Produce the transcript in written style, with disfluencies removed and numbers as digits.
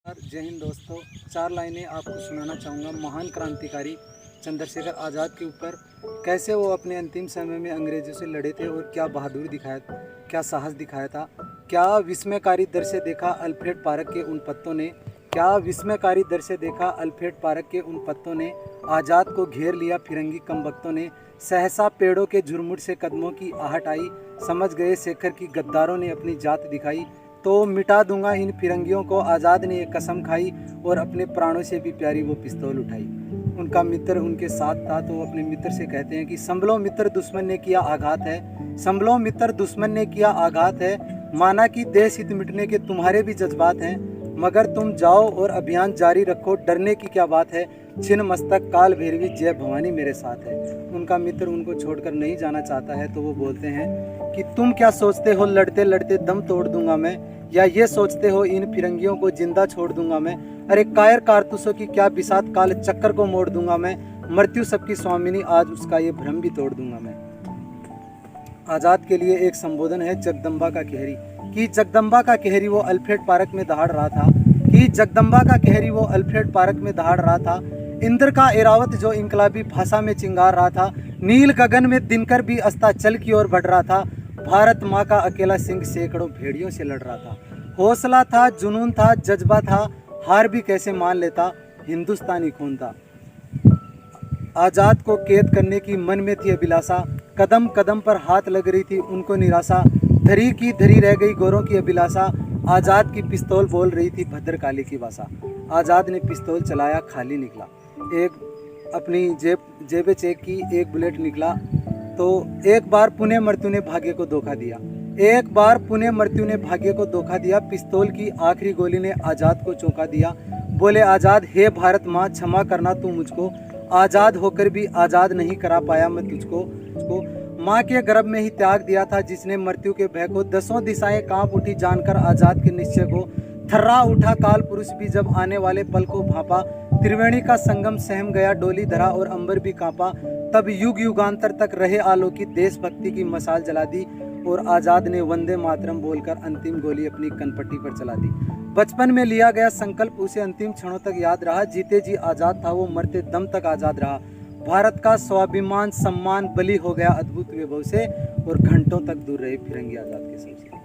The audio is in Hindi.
जय हिंद दोस्तों। 4 लाइनें आपको सुनाना चाहूँगा महान क्रांतिकारी चंद्रशेखर आज़ाद के ऊपर। कैसे वो अपने अंतिम समय में अंग्रेज़ों से लड़े थे और क्या बहादुरी दिखाया, क्या साहस दिखाया था। क्या विस्मयकारी दृश्य देखा अल्फ्रेड पार्क के उन पत्तों ने, क्या विस्मयकारी दृश्य देखा अल्फ्रेड पार्क के उन पत्तों ने। आज़ाद को घेर लिया फिरंगी कमबख्तों ने, सहसा पेड़ों के झुरमुट से कदमों की आहट आई। समझ गए शेखर की गद्दारों ने अपनी जात दिखाई, तो मिटा दूंगा इन फिरंगियों को। आज़ाद ने एक कसम खाई और अपने प्राणों से भी प्यारी वो पिस्तौल उठाई। उनका मित्र उनके साथ था, तो वो अपने मित्र से कहते हैं कि संभलो मित्र, दुश्मन ने किया आघात है। संभलो मित्र, दुश्मन ने किया आघात है। माना कि देश हित मिटने के तुम्हारे भी जज्बात हैं, मगर तुम जाओ और अभियान जारी रखो, डरने की क्या बात है। छिन्न मस्तक काल भैरवी जय भवानी मेरे साथ है। उनका मित्र उनको छोड़कर नहीं जाना चाहता है, तो वो बोलते हैं कि तुम क्या सोचते हो लड़ते लड़ते दम तोड़ दूंगा मैं, या ये सोचते हो इन फिरंगियों को जिंदा छोड़ दूंगा मैं। अरे कायर कारतूसों की क्या बिसात, काल चक्कर को मोड़ दूंगा मैं। मृत्यु सबकी स्वामिनी, आज उसका ये भ्रम भी तोड़ दूंगा मैं। आज़ाद के लिए एक संबोधन है जगदम्बा का कहरी, कि जगदम्बा का कहरी वो अल्फ्रेड पार्क में दहाड़ रहा था, कि जगदम्बा का कहरी वो अल्फ्रेड पार्क में दहाड़ रहा था। इंद्र का एरावत जो इंकलाबी भाषा में चिंगार रहा था, नील गगन में दिनकर भी अस्ताचल की ओर बढ़ रहा था। भारत माँ का अकेला सिंह सैकड़ों भेड़ियों से लड़ रहा था। हौसला था, जुनून था, जज्बा था, हार भी कैसे मान लेता, हिंदुस्तानी खून था। आज़ाद को कैद करने की मन में थी अभिलाषा, कदम कदम पर हाथ लग रही थी उनको निराशा। धरी की धरी रह गई गोरों की अभिलाषा, आज़ाद की पिस्तौल बोल रही थी भद्रकाली की भाषा। आज़ाद ने पिस्तौल चलाया, खाली निकला। एक अपनी जेब चेक की, एक बुलेट निकला। तो एक बार पुणे मृत्यु ने भाग्य को धोखा दिया, एक बार पुणे मृत्यु ने भाग्य को धोखा दिया। पिस्तौल की आखिरी गोली ने आज़ाद को चौंका दिया। बोले आज़ाद, हे भारत माँ क्षमा करना तू मुझको, आज़ाद होकर भी आज़ाद नहीं करा पाया मैं तुझको। माँ के गर्भ में ही त्याग दिया था जिसने मृत्यु के भय को। 10 दिशाएं कांप उठी जानकर आज़ाद के निश्चय को। थर्रा उठा काल पुरुष भी जब आने वाले पल को भांपा। त्रिवेणी का संगम सहम गया, डोली धरा और अंबर भी कांपा। तब युग युगांतर तक रहे आलोकित, देशभक्ति की मशाल जला दी और आज़ाद ने वंदे मातरम बोलकर अंतिम गोली अपनी कनपट्टी पर चला दी। बचपन में लिया गया संकल्प उसे अंतिम क्षणों तक याद रहा। जीते जी आज़ाद था वो, मरते दम तक आज़ाद रहा। भारत का स्वाभिमान सम्मान बलि हो गया अद्भुत वैभव से, और घंटों तक दूर रहे फिरंगी आज़ाद के सबसे।